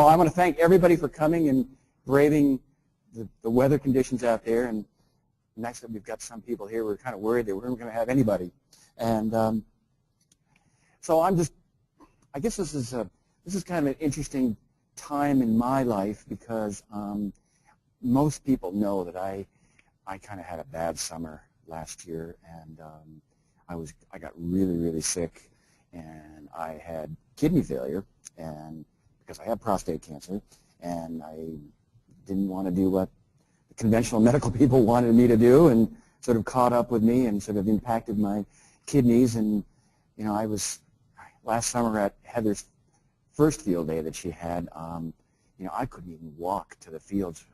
Well, I want to thank everybody for coming and braving the weather conditions out there. And next up, we've got some people here. We're kind of worried that we weren't going to have anybody. And so I guess this is kind of an interesting time in my life because most people know that I kind of had a bad summer last year, and I got really, really sick, and I had kidney failure, and because I have prostate cancer, and I didn't want to do what the conventional medical people wanted me to do, and sort of caught up with me and sort of impacted my kidneys. And you know, I was last summer at Heather's first field day that she had. You know, I couldn't even walk to the fields.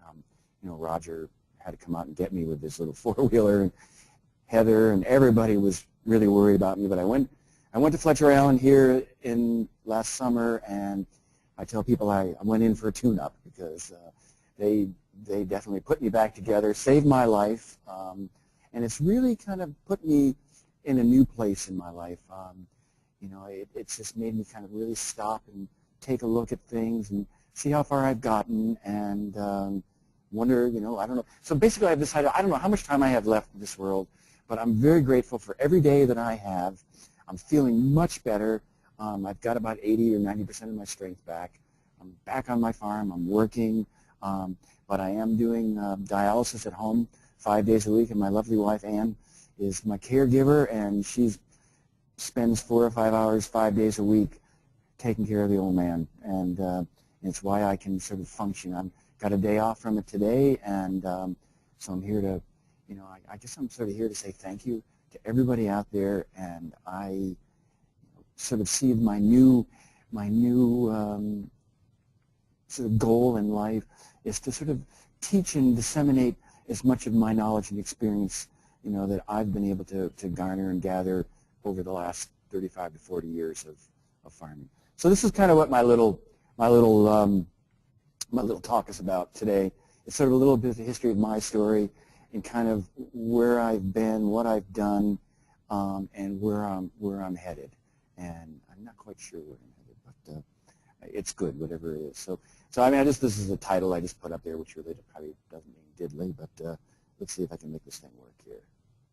You know, Roger had to come out and get me with this little four-wheeler, and Heather and everybody was really worried about me. But I went to Fletcher Allen here in last summer, and I tell people I went in for a tune-up because they definitely put me back together, saved my life, and it's really kind of put me in a new place in my life. You know, it's just made me kind of really stop and take a look at things and see how far I've gotten, and wonder, you know, I don't know. So basically I've decided I don't know how much time I have left in this world, but I'm very grateful for every day that I have. I'm feeling much better. I've got about 80 or 90% of my strength back. I'm back on my farm. I'm working, but I am doing dialysis at home 5 days a week, and my lovely wife, Ann, is my caregiver, and she spends 4 or 5 hours 5 days a week taking care of the old man, and it's why I can sort of function. I've got a day off from it today, and so I'm here to, you know, I guess I'm sort of here to say thank you to everybody out there, and I sort of see my new sort of goal in life is to sort of teach and disseminate as much of my knowledge and experience, you know, that I've been able to garner and gather over the last 35 to 40 years of farming. So this is kind of what my little talk is about today. It's sort of a little bit of the history of my story and kind of where I've been, what I've done, and where I'm headed. And I'm not quite sure where I'm headed, but it's good, whatever it is. So I mean, this is the title I just put up there, which really probably doesn't mean diddly, but let's see if I can make this thing work here.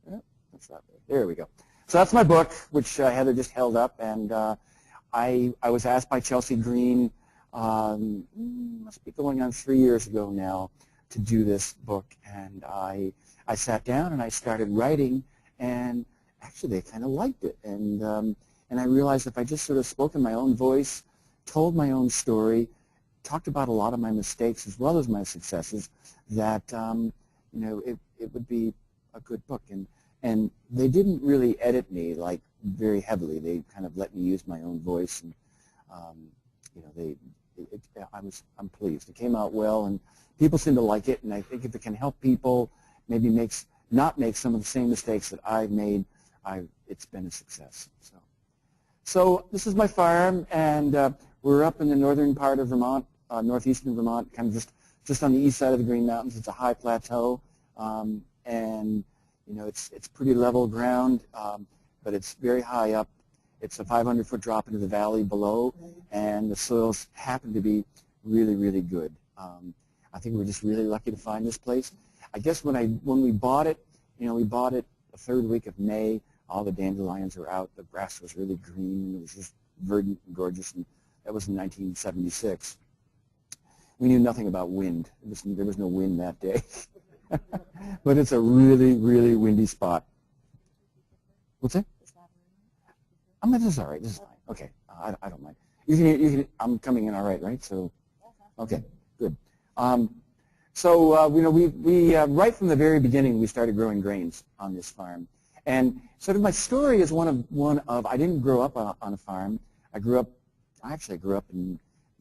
Yeah, that's not there. There we go. So that's my book, which Heather just held up, and I was asked by Chelsea Green, must be going on 3 years ago now, to do this book, and I sat down and I started writing, and actually they kind of liked it, and I realized if I just sort of spoke in my own voice, told my own story, talked about a lot of my mistakes as well as my successes, that you know, it would be a good book. And they didn't really edit me like very heavily. They kind of let me use my own voice, and you know, I'm pleased. It came out well, and people seem to like it. And I think if it can help people, maybe not make some of the same mistakes that I've made, it's been a success. So this is my farm, and we're up in the northern part of Vermont, northeastern Vermont, kind of just on the east side of the Green Mountains. It's a high plateau, and you know, it's pretty level ground, but it's very high up. It's a 500-foot drop into the valley below, and the soils happen to be really, really good. I think we're just really lucky to find this place. I guess when we bought it, you know, we bought it the third week of May. All the dandelions were out. The grass was really green. It was just verdant and gorgeous, and that was in 1976. We knew nothing about wind. There was no wind that day. But it's a really, really windy spot. What's that? This is all right. This is fine. Okay, I don't mind. You can. I'm coming in all right? So, okay, good. So you know, we right from the very beginning we started growing grains on this farm, and sort of my story is one of I didn't grow up on a farm. I actually grew up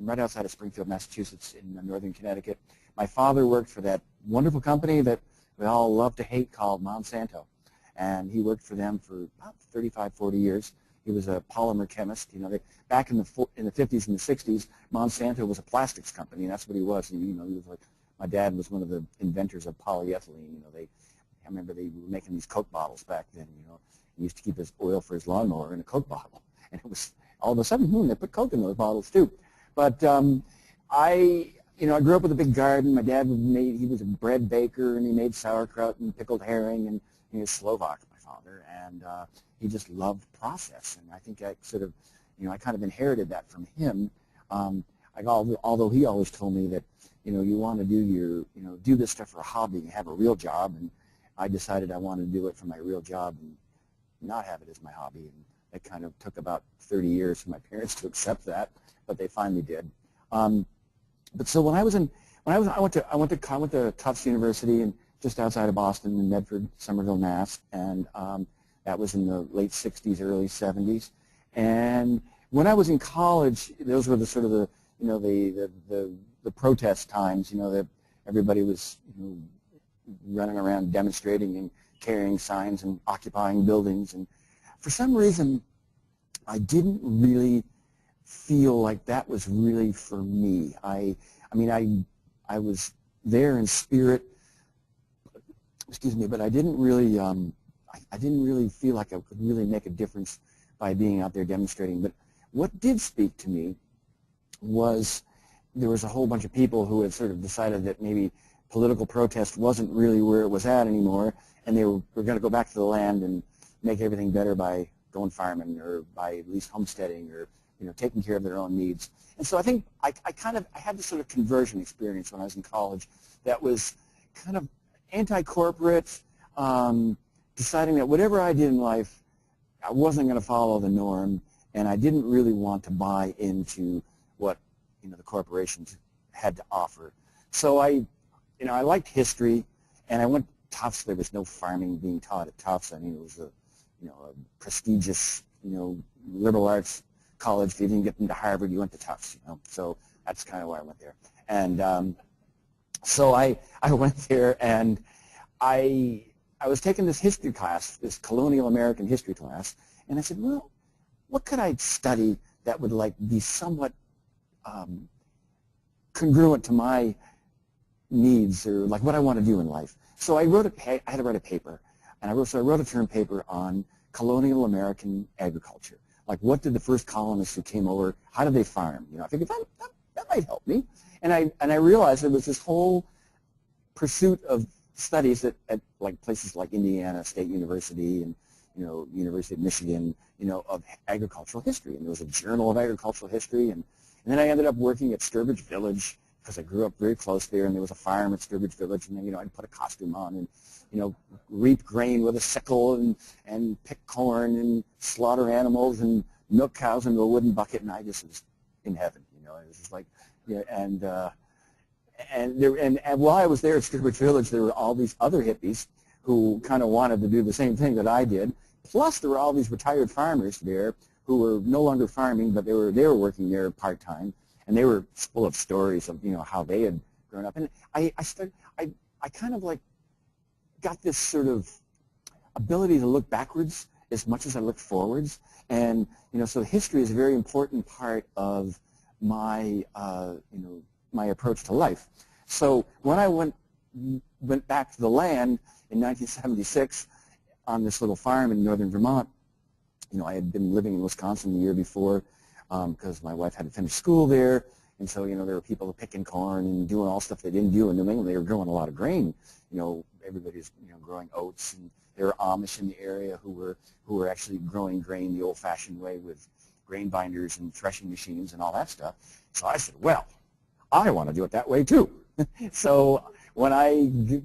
right outside of Springfield, Massachusetts, in northern Connecticut. My father worked for that wonderful company that we all love to hate called Monsanto, and he worked for them for about 35, 40 years. He was a polymer chemist. You know, back in the 50s and the 60s, Monsanto was a plastics company, and that's what he was. And, you know, he was like, my dad was one of the inventors of polyethylene. You know, I remember they were making these Coke bottles back then. You know, he used to keep his oil for his lawnmower in a Coke bottle, and it was all of a sudden, they put Coke in those bottles too. But I grew up with a big garden. My dad he was a bread baker, and he made sauerkraut and pickled herring, and he was Slovak, my father, and he just loved process. And I think I sort of, I kind of inherited that from him. Although he always told me that, you want to do this stuff for a hobby and have a real job, and I decided I wanted to do it for my real job and not have it as my hobby. And it kind of took about 30 years for my parents to accept that, but they finally did. But so I went to Tufts University and just outside of Boston in Medford, Somerville, Mass, and that was in the late 60s, early 70s. And when I was in college, those were the sort of the protest times, that everybody was running around demonstrating and carrying signs and occupying buildings. And for some reason, I didn't really feel like that was really for me. I was there in spirit, but I didn't really feel like I could really make a difference by being out there demonstrating. But what did speak to me was there was a whole bunch of people who had sort of decided that maybe political protest wasn't really where it was at anymore, and they were going to go back to the land and make everything better by going farming or by at least homesteading or taking care of their own needs. And so I think I had this sort of conversion experience when I was in college that was kind of anti-corporate, deciding that whatever I did in life, I wasn't going to follow the norm, and I didn't really want to buy into what the corporations had to offer. So I liked history, and I went to Tufts. There was no farming being taught at Tufts. I mean, it was a prestigious liberal arts college. If you didn't get into Harvard, you went to Tufts. So that's kind of why I went there. And so I went there, and I was taking this history class, this colonial American history class, and I said, well, what could I study that would be somewhat congruent to my needs or what I want to do in life? So I had to write a paper, and I wrote a term paper on colonial American agriculture. What did the first colonists who came over, how did they farm? I figured that might help me. And I realized there was this whole pursuit of studies at places like Indiana State University and University of Michigan, of agricultural history. And there was a Journal of Agricultural History, and then I ended up working at Sturbridge Village because I grew up very close there, and there was a farm at Sturbridge Village, and then I'd put a costume on and reap grain with a sickle and pick corn and slaughter animals and milk cows into a wooden bucket, and I just was in heaven. It was just and while I was there at Sturbridge Village, there were all these other hippies who kind of wanted to do the same thing that I did. Plus, there were all these retired farmers there who were no longer farming, but they were working there part time, and they were full of stories of how they had grown up. And I kind of got this sort of ability to look backwards as much as I looked forwards, and so history is a very important part of my my approach to life. So when I went back to the land in 1976 on this little farm in northern Vermont, I had been living in Wisconsin the year before because my wife had to finish school there, and so there were people picking corn and doing all stuff they didn't do in New England. They were growing a lot of grain. Everybody's growing oats, and there were Amish in the area who were actually growing grain the old-fashioned way with grain binders and threshing machines and all that stuff. So I said, well, I want to do it that way too. So when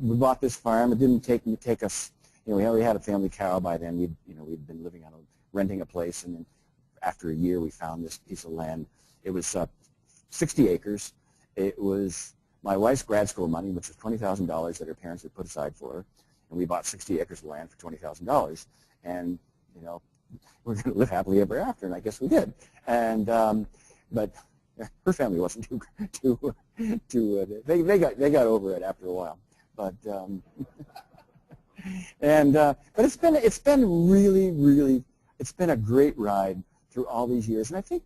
we bought this farm, it didn't take us. We already had a family cow by then. We'd been living on renting a place, and then after a year, we found this piece of land. It was 60 acres. It was my wife's grad school money, which was $20,000 that her parents had put aside for her, and we bought 60 acres of land for $20,000. And we're going to live happily ever after, and I guess we did. And but her family wasn't too they got over it after a while. But but it's been really it's been a great ride through all these years. And I think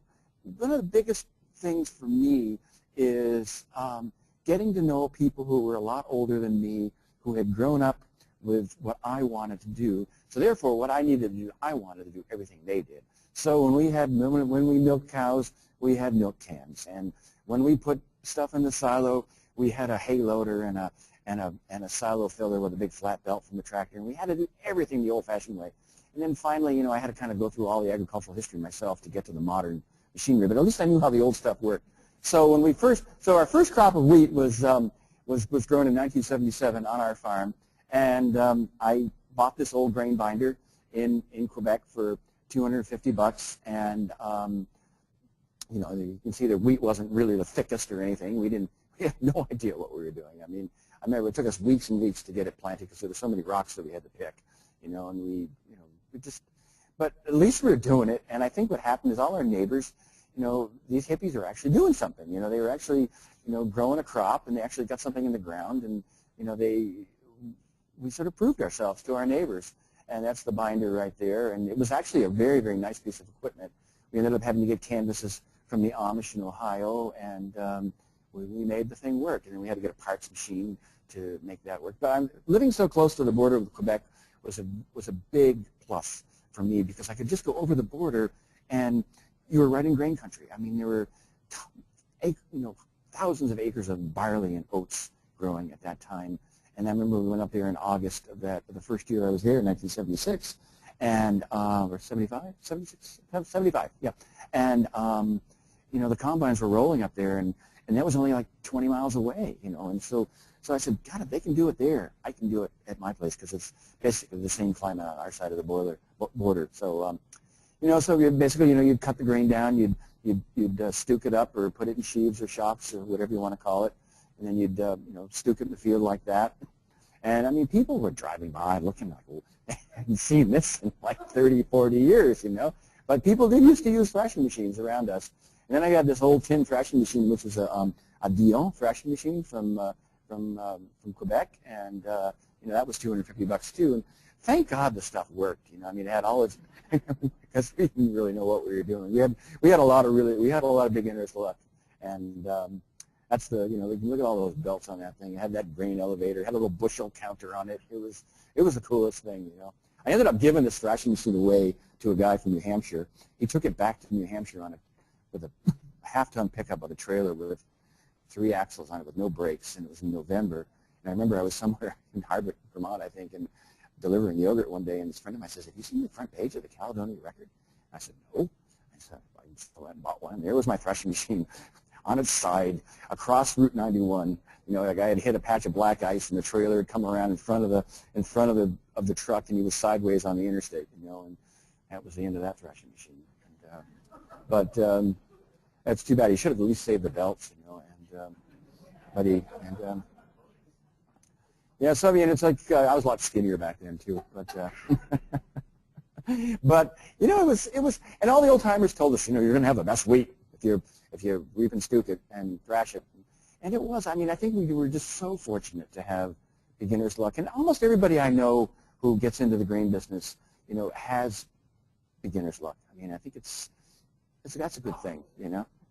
one of the biggest things for me is getting to know people who were a lot older than me, who had grown up with what I wanted to do. So therefore, what I needed to do, I wanted to do everything they did. So when we milked cows, we had milk cans. And when we put stuff in the silo. We had a hay loader and a silo filler with a big flat belt from the tractor, and we had to do everything the old-fashioned way. And then finally, I had to kind of go through all the agricultural history myself to get to the modern machinery, but at least I knew how the old stuff worked. So when our first crop of wheat was grown in 1977 on our farm, and I bought this old grain binder in Quebec for $250, and you can see the wheat wasn't really the thickest or anything. We had no idea what we were doing. I mean, I remember it took us weeks and weeks to get it planted because there were so many rocks that we had to pick, and but at least we were doing it. And I think what happened is all our neighbors, these hippies are actually doing something. They were actually, growing a crop, and they actually got something in the ground, and we sort of proved ourselves to our neighbors. And that's the binder right there. And it was actually a very, very nice piece of equipment. We ended up having to get canvases from the Amish in Ohio, and we made the thing work. And then we had to get a parts machine to make that work. But living so close to the border of Quebec was a big plus for me, because I could just go over the border, and you were right in grain country. I mean, there were thousands of acres of barley and oats growing at that time. And I remember we went up there in August of the first year I was there in 1976, and or 75, 76, 75, yeah. And the combines were rolling up there, and that was only like 20 miles away, And so I said, God, if they can do it there, I can do it at my place, because it's basically the same climate on our side of the border. So so basically, you'd cut the grain down, you'd stuke it up or put it in sheaves or shocks or whatever you want to call it, and then you'd stuke it in the field like that. And I mean, people were driving by looking like, well, they hadn't seen this in like 30, 40 years, But people used to use thrashing machines around us. And then I got this old tin thrashing machine, which is a Dion thrashing machine from Quebec, and that was $250 too. And thank God the stuff worked. I mean, it had all its because we didn't really know what we were doing. We had a lot of beginner's luck, and that's look at all those belts on that thing. It had that grain elevator, it had a little bushel counter on it. It was the coolest thing. I ended up giving this thrashing machine away to a guy from New Hampshire. He took it back to New Hampshire with a half-ton pickup with a trailer with 3 axles on it with no brakes, and it was in November. And I remember I was somewhere in Hardwick, Vermont, I think, and delivering yogurt one day, and this friend of mine says, "Have you seen the front page of the Caledonia Record?" I said, "No." I said, "I went and bought one." And there was my threshing machine on its side across Route 91. A guy had hit a patch of black ice, and the trailer had come around in front of the truck, and he was sideways on the interstate. And that was the end of that threshing machine. But that's too bad. He should have at least saved the belts, yeah. So I mean, it's like I was a lot skinnier back then too. But it was, and all the old timers told us, you're going to have the best wheat if you reap and stuke it and thrash it. And it was. I mean, I think we were just so fortunate to have beginner's luck, and almost everybody I know who gets into the grain business, has beginner's luck. I mean, I think that's a good thing.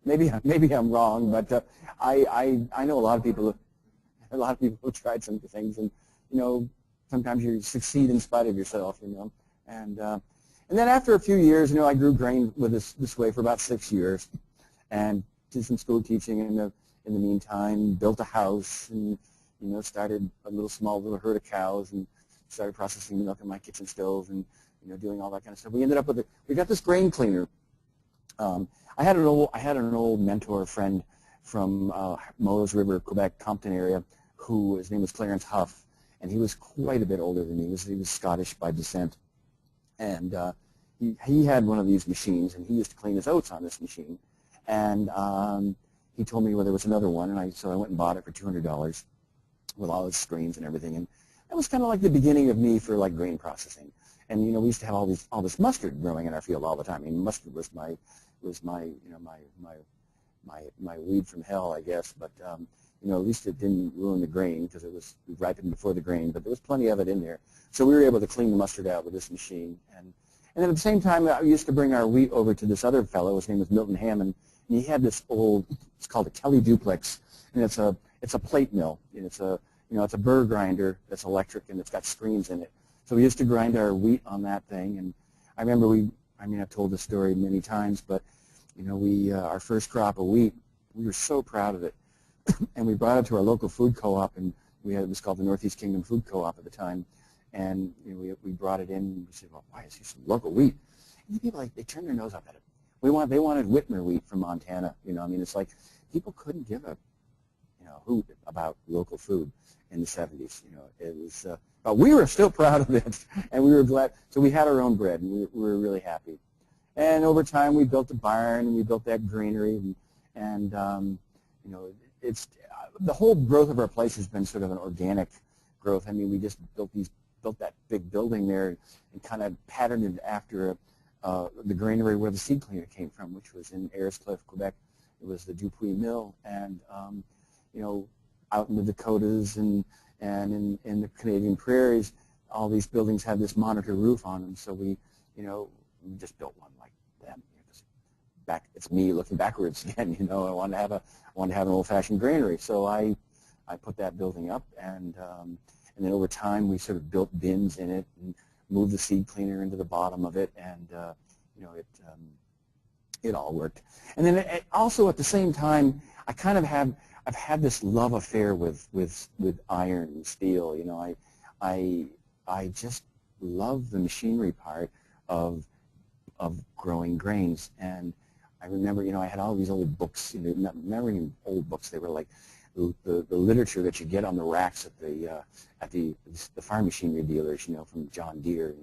Maybe I'm wrong, but I know a lot of people who tried some things, and sometimes you succeed in spite of yourself. And then after a few years, I grew grain with this way for about 6 years, and did some school teaching in the meantime. Built a house, and started a small little herd of cows, and started processing milk in my kitchen stove, and doing all that kind of stuff. We ended up we got this grain cleaner. I had an old mentor friend from Moe's River, Quebec, Compton area, his name was Clarence Huff, and he was quite a bit older than me. He was Scottish by descent, and he had one of these machines, and he used to clean his oats on this machine. And he told me there was another one, and so I went and bought it for $200 with all its screens and everything. And that was kind of like the beginning of me for grain processing. And we used to have all this mustard growing in our field all the time. I mean, mustard was my weed from hell, I guess. But at least it didn't ruin the grain because it was ripened before the grain. But there was plenty of it in there, so we were able to clean the mustard out with this machine. And then at the same time, I used to bring our wheat over to this other fellow. His name was Milton Hammond, and he had this it's called a Kelly duplex, and it's a plate mill, and it's a burr grinder that's electric, and it's got screens in it. So we used to grind our wheat on that thing, and I remember I've told this story many times, but our first crop of wheat, we were so proud of it. and we brought it to our local food co-op, and it was called the Northeast Kingdom Food Co-op at the time, and we brought it in, and we said, well, why is this local wheat? And the people, they turned their nose up at it. They wanted Whitmer wheat from Montana. I mean, it's like people couldn't give a hoot about local food in the 70s. It was, but we were still proud of it, and we were glad. So we had our own bread, and we were really happy. And over time, we built a barn, and we built that granary, and it's the whole growth of our place has been sort of an organic growth. I mean, we just built that big building there and kind of patterned it after the granary where the seed cleaner came from, which was in Ariscliffe, Quebec. It was the Dupuis Mill, and out in the Dakotas and in the Canadian prairies, all these buildings had this monitor roof on them. So we just built one like them. It's me looking backwards again. I wanted to have an old-fashioned granary. So I put that building up, and then over time we sort of built bins in it and moved the seed cleaner into the bottom of it, and it all worked. And then also at the same time, I've had this love affair with iron and steel. I just love the machinery part of growing grains. And I remember, I had all these old books, not even old books. They were like the literature that you get on the racks at the farm machinery dealers, from John Deere,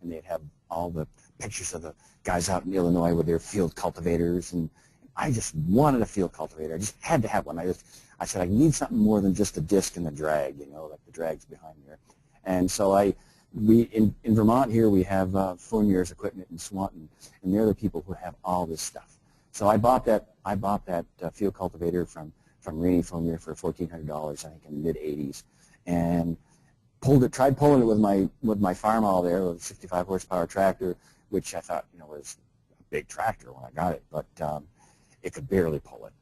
and they'd have all the pictures of the guys out in Illinois with their field cultivators, and I just wanted a field cultivator. I just had to have one. I said I need something more than just a disc and a drag, like the drag's behind there. And so in Vermont here we have Fournier's equipment in Swanton, and they're the people who have all this stuff. So I bought that field cultivator from Rainey Fournier for $1,400, I think, in the mid-'80s, and tried pulling it with my Farmall there, with a 65 horsepower tractor, which I thought was a big tractor when I got it, but it could barely pull it.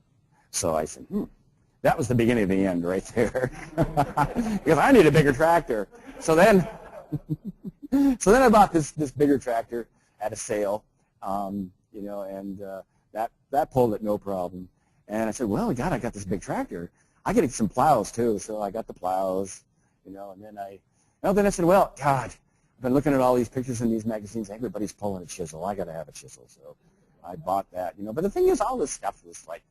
So I said, that was the beginning of the end right there, because I need a bigger tractor. So then I bought this bigger tractor at a sale, and that pulled it no problem. And I said, well, God, I got this big tractor. I get some plows too. So I got the plows, and then I said, well, God, I've been looking at all these pictures in these magazines. Everybody's pulling a chisel. I got to have a chisel. So I bought that, But the thing is, all this stuff was like,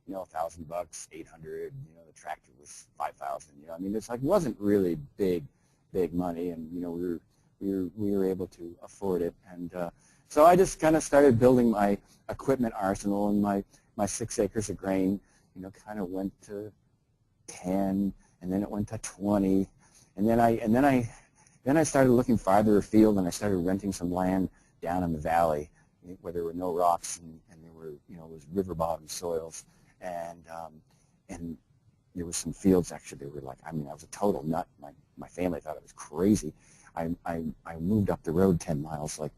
$1,000, $800. The tractor was $5,000. I mean, it's like it wasn't really big money, and we were able to afford it. And so I just kind of started building my equipment arsenal, and my 6 acres of grain, kind of went to 10, and then it went to 20, and then I started looking farther afield, and I started renting some land down in the valley where there were no rocks, and there were it was river bottom soils, and there was some fields. Actually, they were like, I was a total nut. My family thought I was crazy. I moved up the road 10 miles, like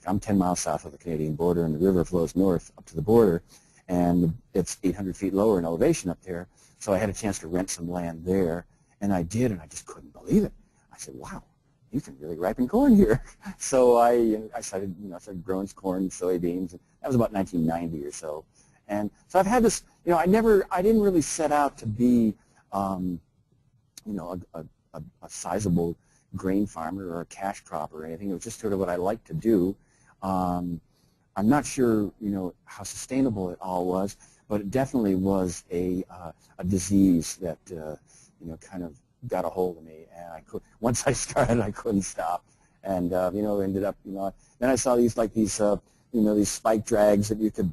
I'm 10 miles south of the Canadian border, and the river flows north up to the border, and it's 800 feet lower in elevation up there. So I had a chance to rent some land there, and I did, and I just couldn't believe it. I said, wow, you can really ripen corn here. So I started growing corn and soybeans, and that was about 1990 or so. And so I've had this, I didn't really set out to be, a sizable grain farmer or a cash crop or anything. It was just sort of what I liked to do. I'm not sure, how sustainable it all was, but it definitely was a disease that, kind of got a hold of me, and once I started, I couldn't stop, and ended up, then I saw these these spike drags that you could,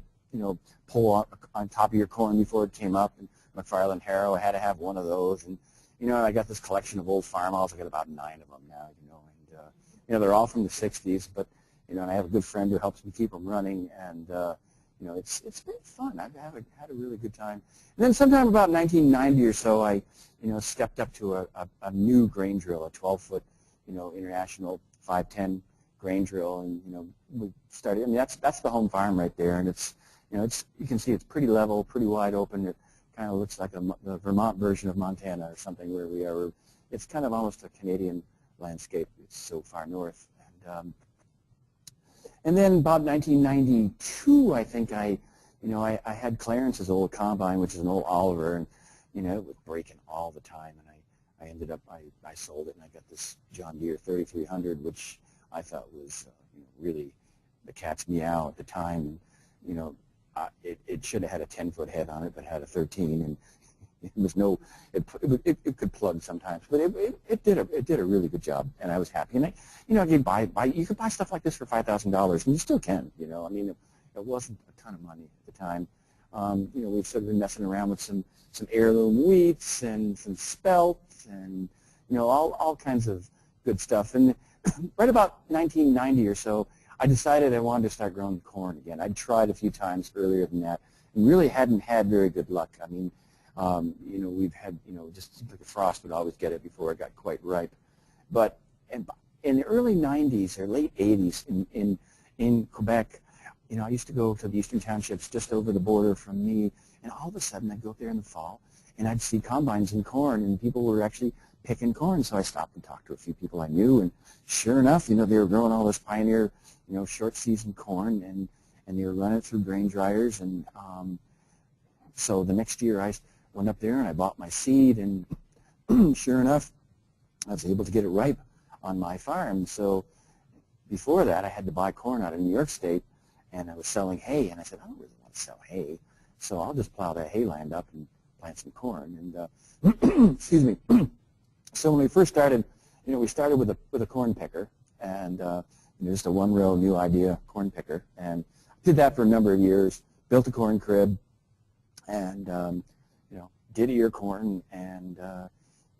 pull on top of your corn before it came up, and McFarland Harrow, I had to have one of those, and I got this collection of old Farmalls. I got about 9 of them now, and they're all from the '60s, but and I have a good friend who helps me keep them running, and it's been fun. I've had a really good time. And then sometime about 1990 or so, I stepped up to a new grain drill, a 12-foot international 510 grain drill, and we started. I mean, that's the home farm right there, and it's you can see it's pretty level, pretty wide open. It kind of looks like the Vermont version of Montana or something where we are. It's kind of almost a Canadian landscape. It's so far north, and then about 1992, I think I you know, I had Clarence's old combine, which is an old Oliver, and, you know, it was breaking all the time, and I ended up, I sold it, and I got this John Deere 3300, which I thought was you know, really the cat's meow at the time. And, you know, it should have had a 10-foot head on it, but had a 13, and it was no, it could plug sometimes, but it did a really good job, and I was happy. And you know, you could buy stuff like this for $5,000, and you still can. You know, I mean, it wasn't a ton of money at the time. You know, we've sort of been messing around with some heirloom wheats and some spelt, and you know, all kinds of good stuff. And right about 1990 or so, I decided I wanted to start growing corn again. I'd tried a few times earlier than that, and really hadn't had very good luck. I mean, you know, we've had, you know, just like a frost would always get it before it got quite ripe. But in the early 90s or late 80s in Quebec, you know, I used to go to the eastern townships just over the border from me, and all of a sudden I'd go up there in the fall, and I'd see combines in corn, and people were actually picking corn. So I stopped and talked to a few people I knew, and sure enough, you know, they were growing all this Pioneer, you know, short season corn, and they were running it through grain dryers. And so the next year I went up there and I bought my seed, and sure enough, I was able to get it ripe on my farm. So before that, I had to buy corn out of New York State, and I was selling hay, and I said, I don't really want to sell hay, so I'll just plow that hay land up and plant some corn. And excuse me. So when we first started, you know, we started with a corn picker, and you know, just a one-row new idea corn picker, and did that for a number of years. Built a corn crib, and you know, did ear corn, and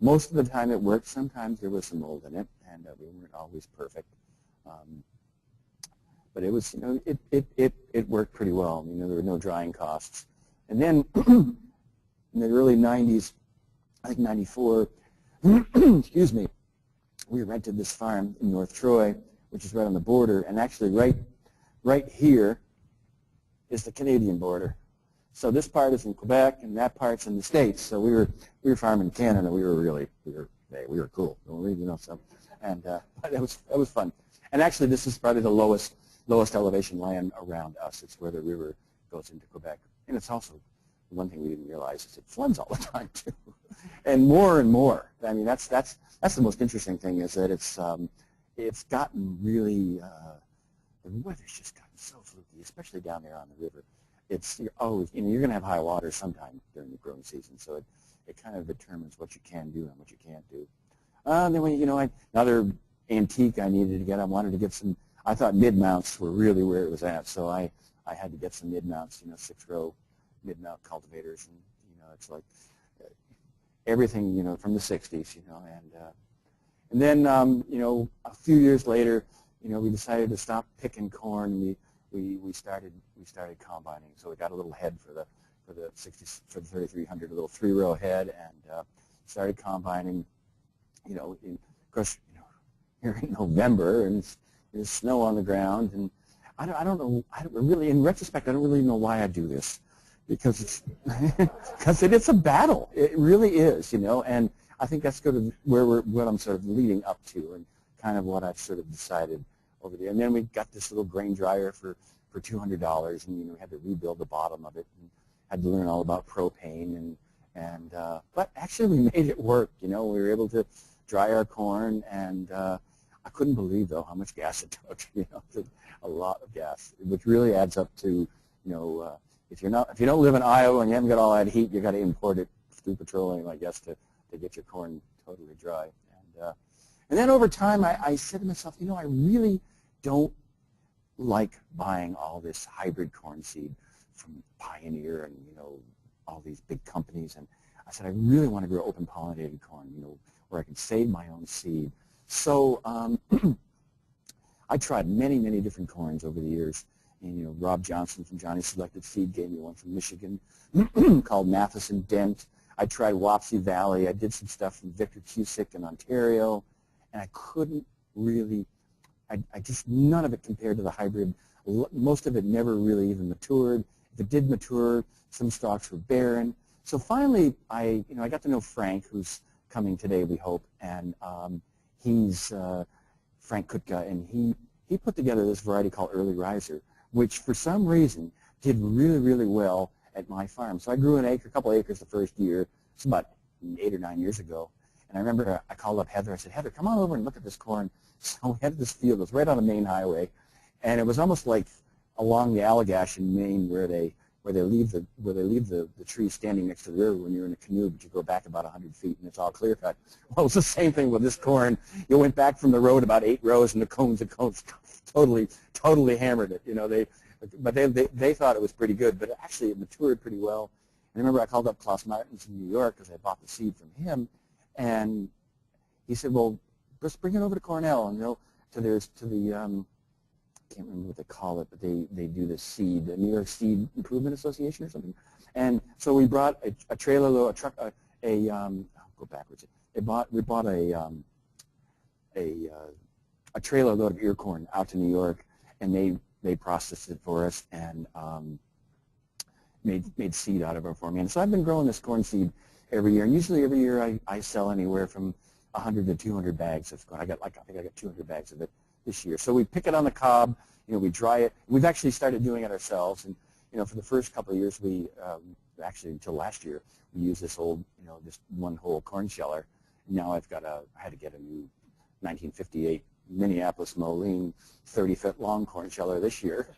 most of the time it worked. Sometimes there was some mold in it, and we weren't always perfect. But it was, you know, it worked pretty well. You know, there were no drying costs. And then in the early 90s, I think 94, excuse me, we rented this farm in North Troy, which is right on the border, and actually right here is the Canadian border. So this part is in Quebec, and that part's in the States. So we were farming in Canada. We were cool, you know. So, and that was fun. And actually, this is probably the lowest elevation land around us. It's where the river goes into Quebec, and it's also one thing we didn't realize is it floods all the time too, and more. I mean, that's the most interesting thing, is that it's gotten really the weather's just gotten so fluky, especially down there on the river. You're always, you know, you're going to have high water sometime during the growing season, so it kind of determines what you can do and what you can't do. Then when, you know, another antique I needed to get, I wanted to get some. I thought mid-mounts were really where it was at, so I had to get some mid-mounts, you know, 6-row mid-mount cultivators, and you know, it's like everything, you know, from the 60s, you know, and then you know, a few years later, you know, we decided to stop picking corn. We started combining, so we got a little head for the 3300, a little 3-row head, and started combining. You know, of course, you know, here in November, and there's snow on the ground, and I don't know. I don't really, in retrospect, I don't really know why I do this, because it's a battle. It really is, you know, and I think that's sort of what I'm sort of leading up to, and kind of what I've sort of decided over there. And then we got this little grain dryer for $200, and you know, we had to rebuild the bottom of it, and had to learn all about propane, but actually we made it work. You know, we were able to dry our corn, and I couldn't believe though how much gas it took. You know, a lot of gas, which really adds up to, you know, if you don't live in Iowa and you haven't got all that heat, you got to import it through petroleum, I guess, to get your corn totally dry. And then over time, I said to myself, you know, I really don't like buying all this hybrid corn seed from Pioneer and, you know, all these big companies. And I said, I really want to grow open pollinated corn, you know, where I can save my own seed. So I tried many different corns over the years. And, you know, Rob Johnson from Johnny Selected Seed gave me one from Michigan called Matheson Dent. I tried Wapsie Valley. I did some stuff from Victor Cusick in Ontario, and I couldn't really, I just, none of it compared to the hybrid. Most of it never really even matured. If it did mature, some stalks were barren. So finally, I got to know Frank, who's coming today, we hope, and he's Frank Kutka, and he put together this variety called Early Riser, which for some reason did really, really well at my farm. So I grew a couple acres the first year. It's about 8 or 9 years ago. And I remember I called up Heather. I said, Heather, come on over and look at this corn. So we had this field. It was right on the main highway. And it was almost like along the Allagash in Maine where they leave the tree standing next to the river when you're in a canoe, but you go back about 100 feet and it's all clear cut. Well, it was the same thing with this corn. You went back from the road about 8 rows, and the cones totally hammered it. You know, they thought it was pretty good, but actually it matured pretty well. And I remember I called up Klaus Martins in New York because I bought the seed from him, and he said, well, let's bring it over to Cornell and to the I can't remember what they call it, but they do the seed, the New York Seed Improvement Association or something. And so we brought a trailer load, go backwards. We bought a trailer load of ear corn out to New York, and they processed it for us and made seed out of it for me. And so I've been growing this corn seed every year, and usually every year I sell anywhere from 100 to 200 bags of corn. I think I got 200 bags of it this year. So we pick it on the cob, we dry it. We've actually started doing it ourselves, and for the first couple of years, we actually until last year, we used this old, this one whole corn sheller. Now I had to get a new 1958 Minneapolis Moline 30-foot long corn sheller this year,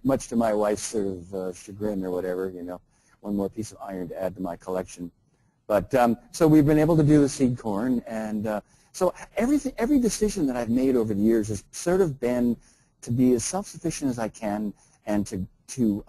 much to my wife's sort of chagrin or whatever. One more piece of iron to add to my collection. But so we've been able to do the seed corn, and so every decision that I've made over the years has sort of been to be as self-sufficient as I can, and to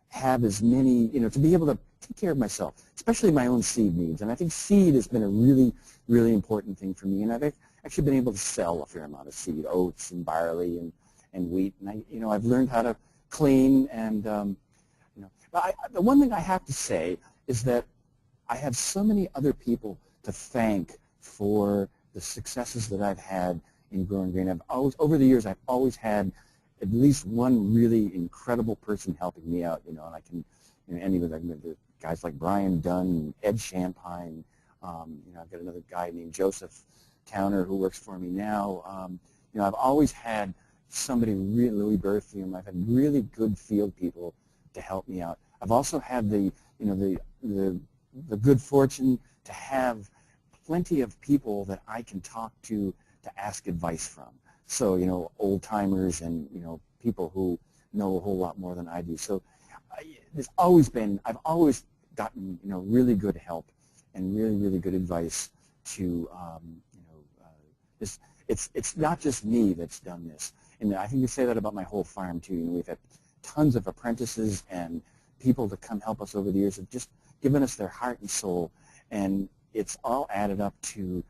have as many, to be able to take care of myself, especially my own seed needs. And I think seed has been a really, really important thing for me. And I've actually been able to sell a fair amount of seed, oats and barley and wheat. And I've learned how to clean. And but the one thing I have to say is that I have so many other people to thank for the successes that I've had in growing grain. Over the years, I've always had at least one really incredible person helping me out. And I can, any of the guys like Brian Dunn, Ed Champagne. I've got another guy named Joseph Towner who works for me now. I've always had somebody really, Louis Berthium. I've had really good field people to help me out. I've also had the good fortune to have plenty of people that I can talk to ask advice from. So, old-timers and, people who know a whole lot more than I do. So I've always gotten, really good help and really, really good advice to, it's not just me that's done this. And I think you say that about my whole farm, too. We've had tons of apprentices and people to come help us over the years have just given us their heart and soul. And it's all added up to,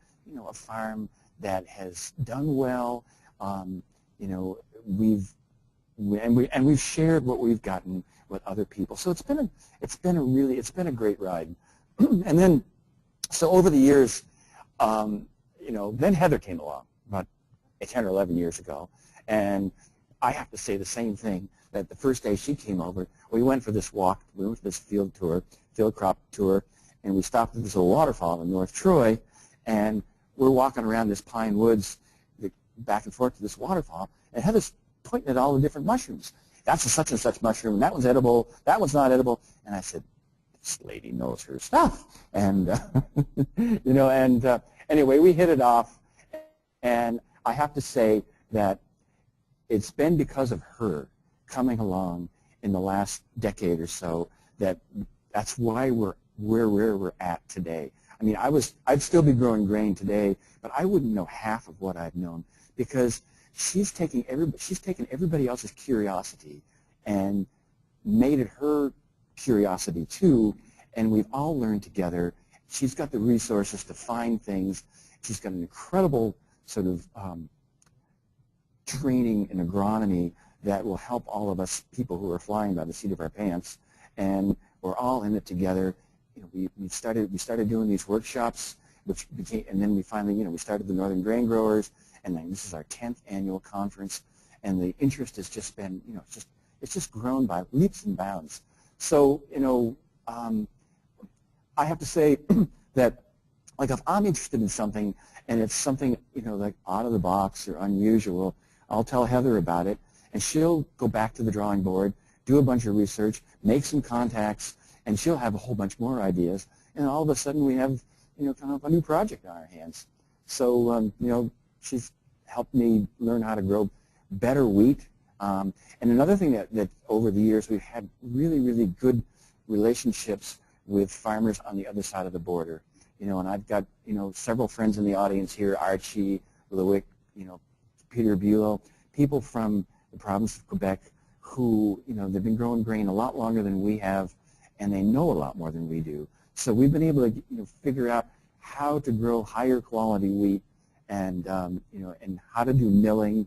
a farm that has done well. We've shared what we've gotten with other people. So it's been a great ride. And then, so over the years, then Heather came along about 10 or 11 years ago, and I have to say the same thing, that the first day she came over, we went for this walk, we went for this field crop tour, and we stopped at this little waterfall in North Troy, and we're walking around this pine woods back and forth to this waterfall, and Heather's pointing at all the different mushrooms. That's a such and such mushroom, and that one's edible, that one's not edible. And I said, this lady knows her stuff. And, anyway, we hit it off, and I have to say that it's been because of her coming along in the last decade or so that's why we're where we're at today. I mean, I'd still be growing grain today, but I wouldn't know half of what I've known, because she's taken everybody else's curiosity and made it her curiosity too, and we've all learned together. She's got the resources to find things. She's got an incredible sort of training in agronomy that will help all of us people who are flying by the seat of our pants, and we're all in it together. We started doing these workshops, and then we finally, we started the Northern Grain Growers, and then this is our 10th annual conference, and the interest has just been, it's just grown by leaps and bounds. So, I have to say that, like, if I'm interested in something and it's something, like out of the box or unusual, I'll tell Heather about it, and she'll go back to the drawing board, do a bunch of research, make some contacts, and she'll have a whole bunch more ideas, and all of a sudden we have, kind of a new project on our hands. So, she's helped me learn how to grow better wheat. And another thing that over the years we've had really, really good relationships with farmers on the other side of the border. And I've got, several friends in the audience here, Archie, Lewick, Peter Bulow, people from the province of Quebec who, they've been growing grain a lot longer than we have, and they know a lot more than we do. So we've been able to, figure out how to grow higher quality wheat and, and how to do milling.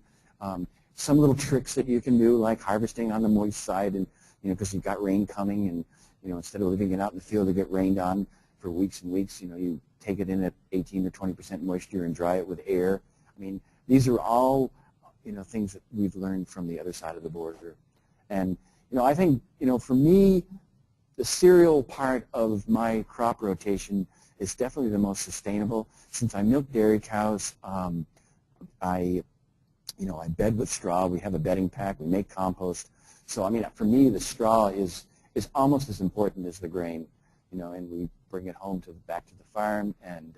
Some little tricks that you can do, like harvesting on the moist side, and, because you've got rain coming, and, instead of leaving it out in the field to get rained on for weeks and weeks, you take it in at 18 or 20% moisture and dry it with air. I mean, these are all, things that we've learned from the other side of the border. And, I think, for me, the cereal part of my crop rotation is definitely the most sustainable. Since I milk dairy cows, I bed with straw. We have a bedding pack. We make compost. So, I mean, for me, the straw is almost as important as the grain, and we bring it home back to the farm, and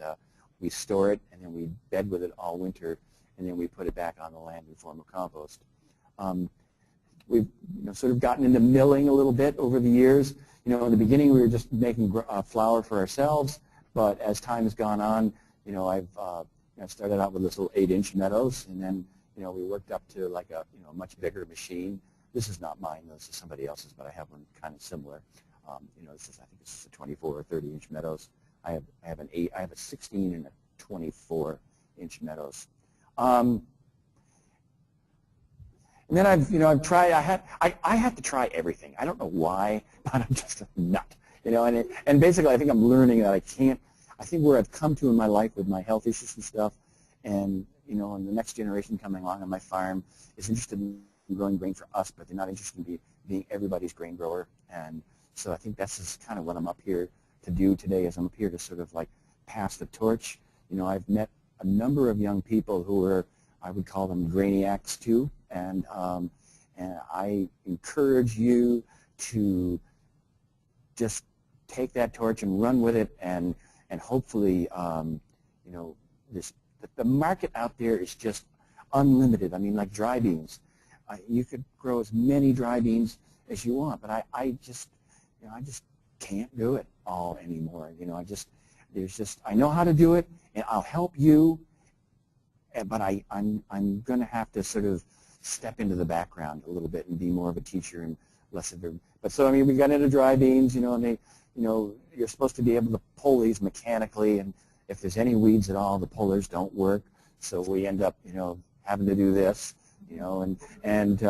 we store it, and then we bed with it all winter, and then we put it back on the land in form of compost. We've sort of gotten into milling a little bit over the years. In the beginning we were just making flour for ourselves, but as time has gone on, I've started out with this little 8-inch meadows, and then we worked up to like a much bigger machine. This is not mine. This is somebody else's, but I have one kind of similar. I think this is a 24 or 30-inch meadows. I have a 16 and a 24-inch meadows. And then I've tried. I have to try everything. I don't know why, but I'm just a nut. And basically I think I'm learning that I can't. I think where I've come to in my life with my health issues and stuff, and and the next generation coming along on my farm is interested in growing grain for us, but they're not interested in being everybody's grain grower. And so I think that's just kind of what I'm up here to do today. Is I'm up here to sort of like pass the torch. I've met a number of young people who are, I would call them grainiacs too, and I encourage you to just take that torch and run with it, and hopefully, the market out there is just unlimited. I mean, like dry beans, you could grow as many dry beans as you want, but I just can't do it all anymore. I know how to do it, and I'll help you, but I'm going to have to sort of step into the background a little bit and be more of a teacher and less of a. But so I mean, we got into dry beans, and they, you're supposed to be able to pull these mechanically, and if there's any weeds at all, the pullers don't work, so we end up, having to do this, and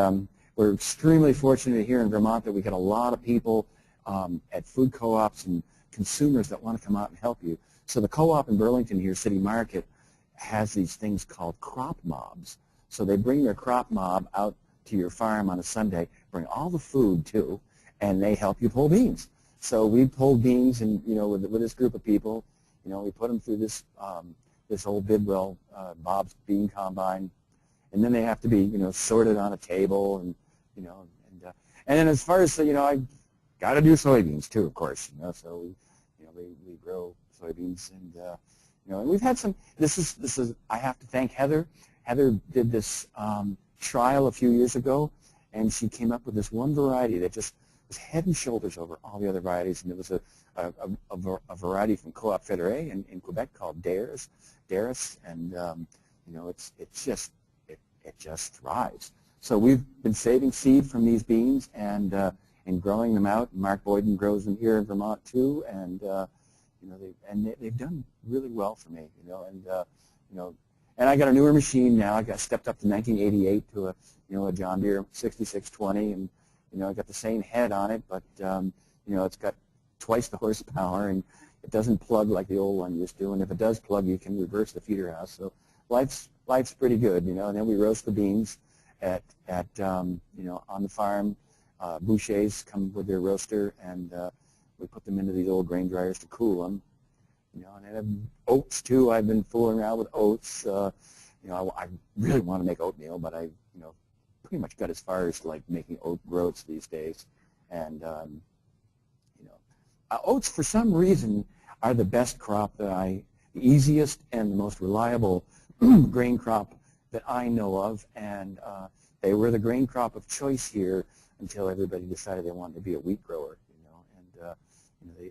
we're extremely fortunate here in Vermont that we get a lot of people at food co-ops and consumers that want to come out and help you. So the co-op in Burlington here, City Market, has these things called crop mobs. So they bring their crop mob out to your farm on a Sunday, bring all the food too, and they help you pull beans. So we pull beans, and with this group of people, we put them through this this old Bidwell Bob's bean combine, and then they have to be sorted on a table, and and then as far as I got to do soybeans too, of course. So we grow soybeans, and and we've had some. This is I have to thank Heather. Heather did this trial a few years ago, and she came up with this one variety that just was head and shoulders over all the other varieties, and it was a variety from Co-op Fédéré in Quebec called Dares, and it just thrives. So we've been saving seed from these beans and growing them out. Mark Boyden grows them here in Vermont too, and they've done really well for me, and I got a newer machine now. I got stepped up to 1988 to a John Deere 6620, and I got the same head on it, but it's got twice the horsepower, and it doesn't plug like the old one used to. And if it does plug, you can reverse the feeder house. So life's pretty good, And then we roast the beans at on the farm. Bouchers come with their roaster, and we put them into these old grain dryers to cool them. And I have oats too. I've been fooling around with oats. I really want to make oatmeal, but I pretty much got as far as like making oat groats these days. And oats, for some reason, are the best crop the easiest and the most reliable grain crop that I know of, and they were the grain crop of choice here until everybody decided they wanted to be a wheat grower.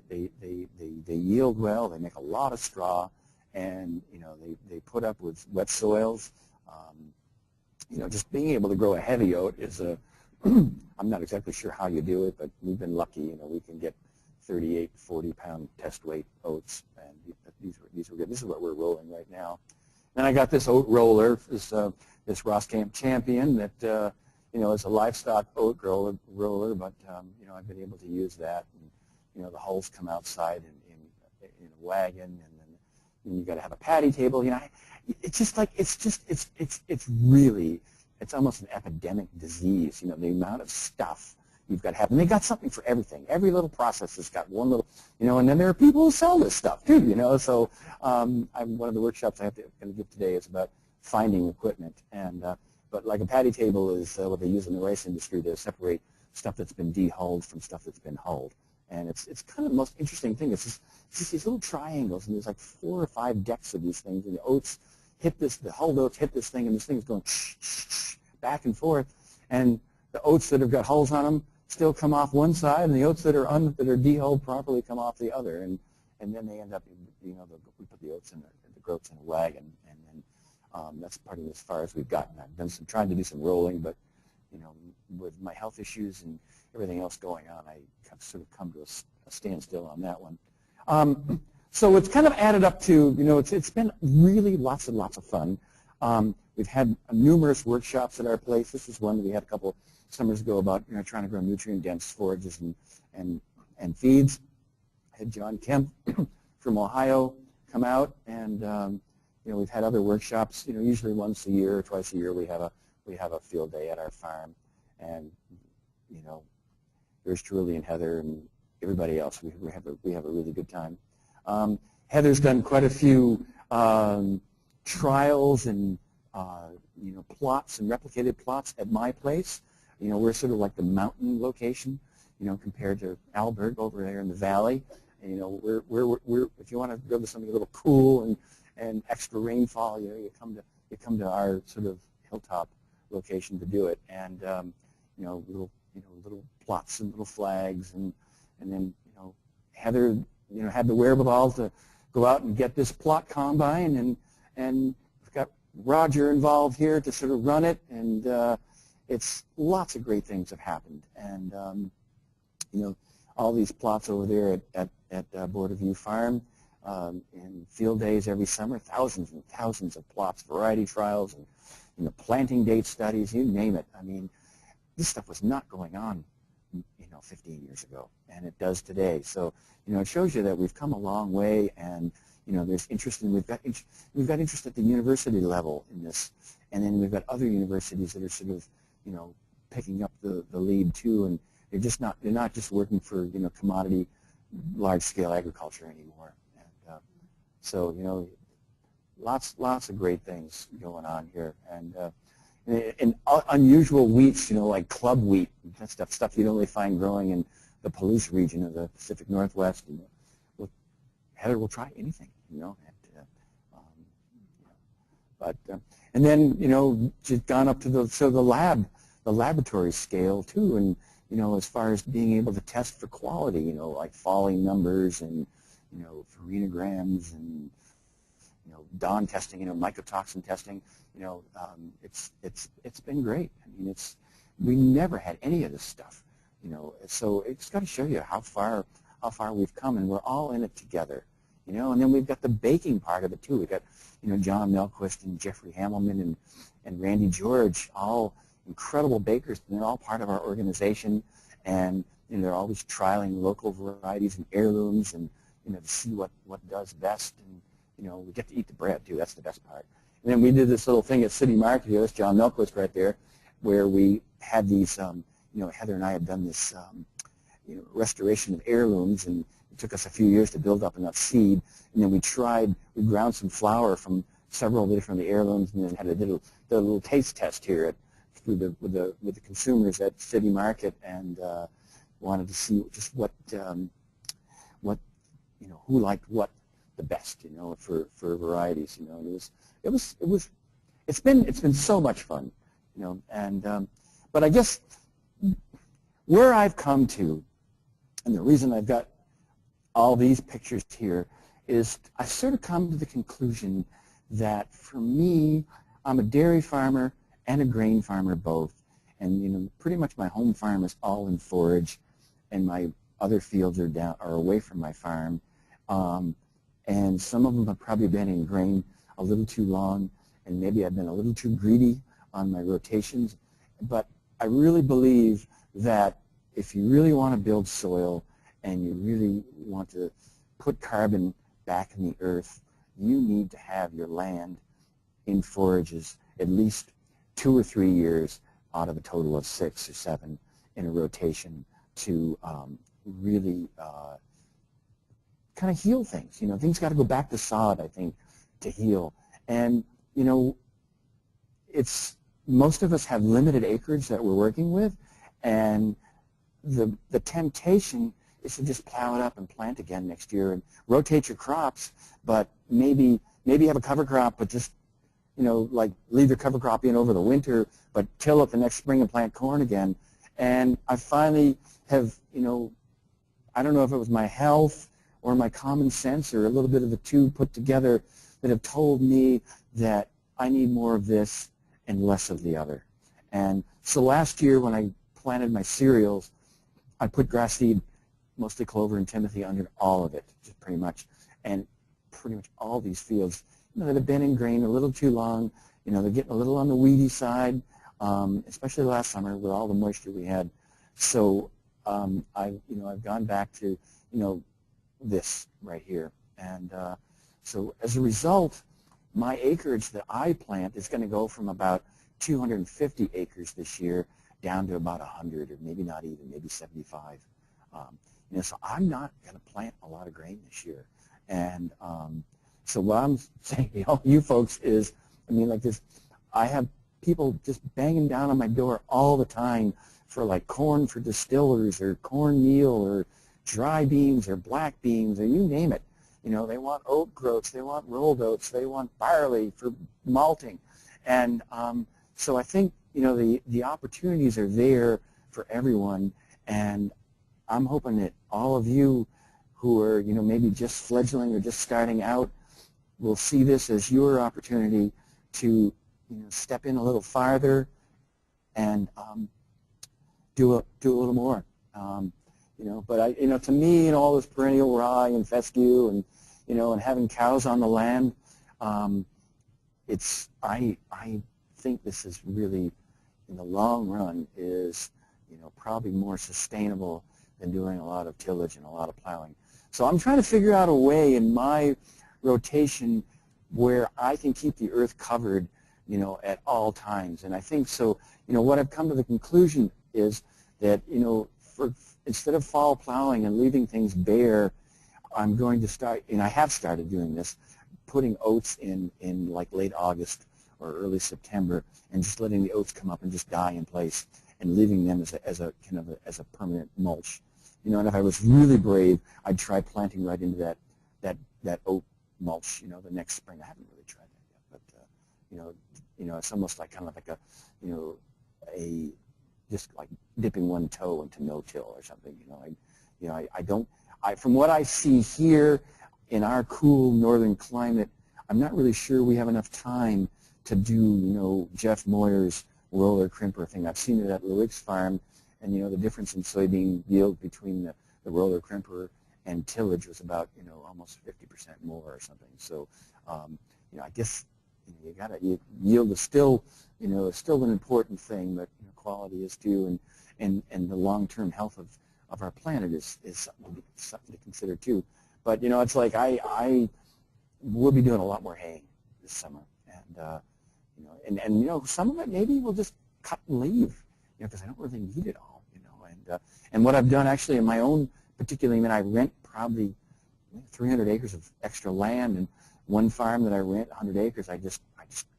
They yield well, they make a lot of straw, and they put up with wet soils. Just being able to grow a heavy oat is I'm not exactly sure how you do it, but we've been lucky. We can get 38, 40-pound test weight oats, and these are good. This is what we're rolling right now. Then I got this oat roller, this Ross Camp Champion that is a livestock oat roller, but I've been able to use that. And, the hulls come outside in a wagon, and then you got to have a paddy table. It's just like it's almost an epidemic disease. The amount of stuff you've got to have, and they got something for everything. Every little process has got one little, and then there are people who sell this stuff too. So one of the workshops I have to give today is about finding equipment, and but like a paddy table is what they use in the rice industry to separate stuff that's been dehulled from stuff that's been hulled. And it's kind of the most interesting thing. It's just these little triangles, and there's like 4 or 5 decks of these things, and the oats hit this, the hulled oats hit this thing, and this thing's going back and forth. And the oats that have got hulls on them still come off one side, and the oats that are dehulled properly come off the other. And then they end up, we put the oats in the groats in a wagon, and then that's part of as far as we've gotten. I've done trying to do some rolling, but with my health issues and everything else going on, I have sort of come to a standstill on that one. So it's kind of added up to, it's been really lots and lots of fun. We've had numerous workshops at our place. This is one that we had a couple summers ago about trying to grow nutrient-dense forages and feeds. I had John Kemp from Ohio come out, and we've had other workshops. Usually once a year or twice a year we have a field day at our farm, and there's Truly and Heather and everybody else. We have a really good time. Heather's done quite a few trials and plots and replicated plots at my place. We're sort of like the mountain location, compared to Alberg over there in the valley. And, we're if you want to go to something a little cool and extra rainfall, you come to our sort of hilltop location to do it. And little plots and little flags, and then Heather had the wherewithal to go out and get this plot combine, and we've got Roger involved here to sort of run it, and it's lots of great things have happened. And all these plots over there at Border View Farm, and field days every summer, thousands and thousands of plots, variety trials, and planting date studies, you name it. I mean, this stuff was not going on 15 years ago, and it does today. So it shows you that we've come a long way, and there's interest, and we've got interest at the university level in this, and then we've got other universities that are sort of picking up the lead too, and they're not just working for commodity large scale agriculture anymore. And so lots of great things going on here, and unusual wheats, like club wheat, that stuff you don't really find growing in the Palouse region of the Pacific Northwest. Heather will try anything, and then just gone up to the laboratory scale too, and as far as being able to test for quality, like falling numbers and farinograms and DON testing, mycotoxin testing. It's been great. I mean, we never had any of this stuff, So it's got to show you how far we've come, and we're all in it together, And then we've got the baking part of it too. We've got John Melquist and Jeffrey Hamelman and Randy George, all incredible bakers, and they're all part of our organization, and they're always trialing local varieties and heirlooms, and to see what does best, and we get to eat the bread too. That's the best part. And then we did this little thing at City Market here. That's John Melquist right there, where we had these. Heather and I had done this restoration of heirlooms, and it took us a few years to build up enough seed. And then we ground some flour from several different heirlooms, and then did a little taste test here at through with the consumers at City Market, and wanted to see just what who liked what the best, for varieties, and it's been so much fun, and but I guess where I've come to, and the reason I've got all these pictures here, is I sort of come to the conclusion that for me, I'm a dairy farmer and a grain farmer both, and pretty much my home farm is all in forage, and my other fields are away from my farm, and some of them have probably been in grain a little too long, and maybe I've been a little too greedy on my rotations, but I really believe that if you really want to build soil and you really want to put carbon back in the earth, you need to have your land in forages at least 2 or 3 years out of a total of 6 or 7 in a rotation to really kind of heal things. Things got to go back to sod, I think, to heal. And most of us have limited acreage that we're working with, and the temptation is to just plow it up and plant again next year and rotate your crops, but maybe have a cover crop, but just like leave your cover crop in over the winter, but till it the next spring and plant corn again. And I finally have, I don't know if it was my health or my common sense or a little bit of the two put together, that have told me that I need more of this and less of the other. And so last year when I planted my cereals, I put grass seed, mostly clover and timothy, under all of it, just pretty much. And pretty much all these fields, that have been in grain a little too long, they're getting a little on the weedy side, especially last summer with all the moisture we had. So I've gone back to, this right here. And so as a result, my acreage that I plant is going to go from about 250 acres this year down to about 100, or maybe not even, maybe 75. So I'm not going to plant a lot of grain this year. And so what I'm saying to all you folks is, like this, I have people just banging down on my door all the time for like corn for distillers, or cornmeal, or dry beans, or black beans, or you name it. They want oat groats, they want rolled oats, they want barley for malting. And so I think, the opportunities are there for everyone, and I'm hoping that all of you who are, maybe just fledgling or just starting out will see this as your opportunity to, step in a little farther and do a little more. But to me, all this perennial rye and fescue and, and having cows on the land, I think this is really, in the long run, is, probably more sustainable than doing a lot of tillage and a lot of plowing. So I'm trying to figure out a way in my rotation where I can keep the earth covered, at all times. And I think so, what I've come to the conclusion is that, instead of fall plowing and leaving things bare, I'm going to start, and I have started doing this, putting oats in like late August or early September, and just letting the oats come up and just die in place, and leaving them as a kind of as a permanent mulch. And if I was really brave, I'd try planting right into that oat mulch, the next spring. I haven't really tried that yet, but it's almost like kind of like a just like dipping one toe into no-till or something. From what I see here in our cool northern climate, I'm not really sure we have enough time to do, Jeff Moyer's roller crimper thing. I've seen it at Lewick's farm, and the difference in soybean yield between the roller crimper and tillage was about almost 50% more or something. So I guess yield is still still an important thing, but quality is too, and the long-term health of our planet is something to consider too. But it's like I will be doing a lot more haying this summer, and some of it maybe we'll just cut and leave, because I don't really need it all, and what I've done actually in my own particularly, I rent probably 300 acres of extra land, and one farm that I rent 100 acres, I just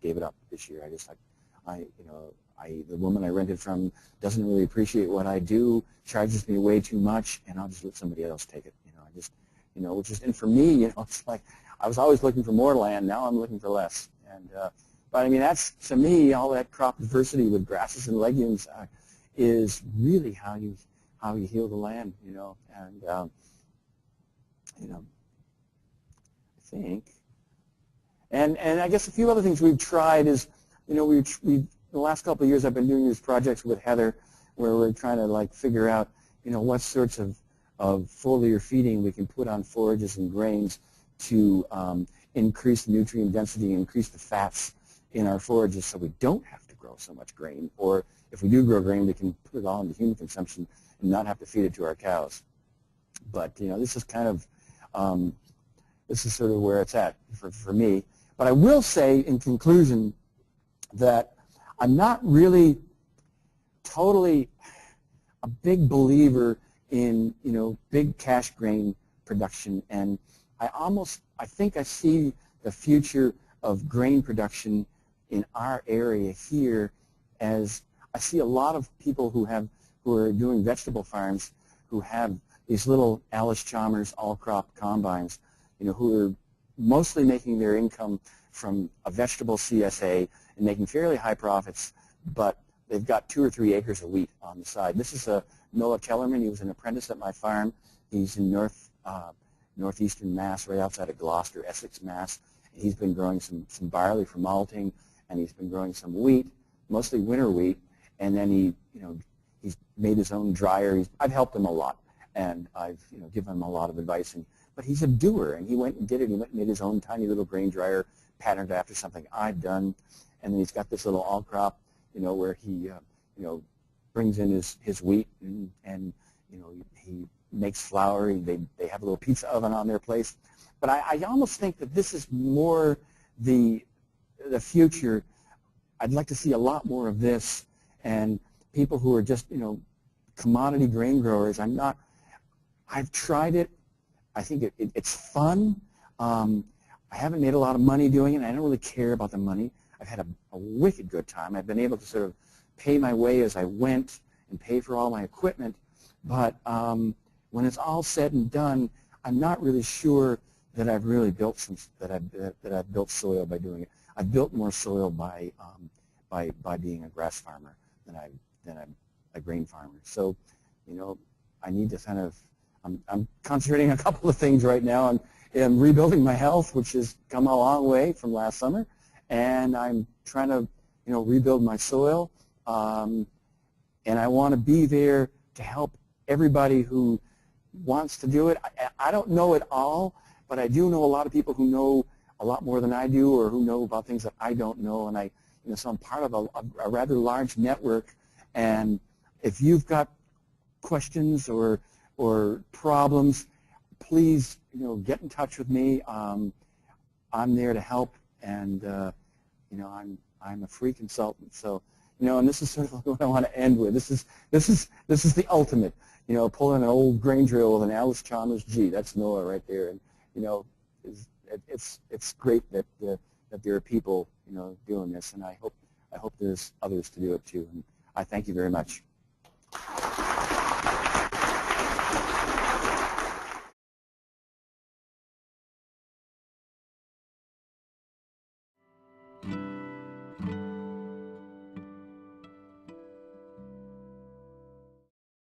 gave it up this year. I the woman I rented from doesn't really appreciate what I do, charges me way too much, and I'll just let somebody else take it. I just, which is, and for me, it's like I was always looking for more land. Now I'm looking for less. And but I mean, that's, to me, all that crop diversity with grasses and legumes is really how you heal the land. And I think. And I guess a few other things we've tried is, we the last couple of years I've been doing these projects with Heather where we're trying to figure out, what sorts of foliar feeding we can put on forages and grains to increase the nutrient density, increase the fats in our forages so we don't have to grow so much grain. Or if we do grow grain, we can put it all into human consumption and not have to feed it to our cows. But, this is kind of, this is sort of where it's at for me. But I will say in conclusion that I'm not really totally a big believer in, big cash grain production. And I think I see the future of grain production in our area here as I see a lot of people who are doing vegetable farms who have these little Alice Chalmers all-crop combines, who are mostly making their income from a vegetable CSA and making fairly high profits, but they've got 2 or 3 acres of wheat on the side. This is Noah Kellerman. He was an apprentice at my farm. He's in northeastern Mass, right outside of Gloucester, Essex, Mass. And he's been growing some barley for malting, and he's been growing some wheat, mostly winter wheat. And then he's made his own dryer. I've helped him a lot, and I've given him a lot of advice. But he's a doer, and he went and did it. He went and made his own tiny little grain dryer patterned after something I've done. And then he's got this little all-crop, where he, brings in his wheat and he makes flour. They have a little pizza oven on their place. But I almost think that this is more the future. I'd like to see a lot more of this, and people who are just, commodity grain growers. I've tried it. I think it's fun. I haven't made a lot of money doing it, and I don't really care about the money. I've had a wicked good time. I've been able to sort of pay my way as I went and pay for all my equipment. But when it's all said and done, I'm not really sure that I've really built that I've built soil by doing it. I've built more soil by being a grass farmer than I'm a grain farmer. So, I need to kind of. I'm concentrating on a couple of things right now. I'm rebuilding my health, which has come a long way from last summer, and I'm trying to, rebuild my soil. And I want to be there to help everybody who wants to do it. I don't know it all, but I do know a lot of people who know a lot more than I do, or who know about things that I don't know. And so I'm part of a rather large network. And if you've got questions or problems, please, get in touch with me. I'm there to help, and I'm a free consultant. So, and this is sort of what I want to end with. This is the ultimate. Pulling an old grain drill with an Alice Chalmers G. That's Noah right there, and it's great that there are people doing this, and I hope there's others to do it too. And I thank you very much.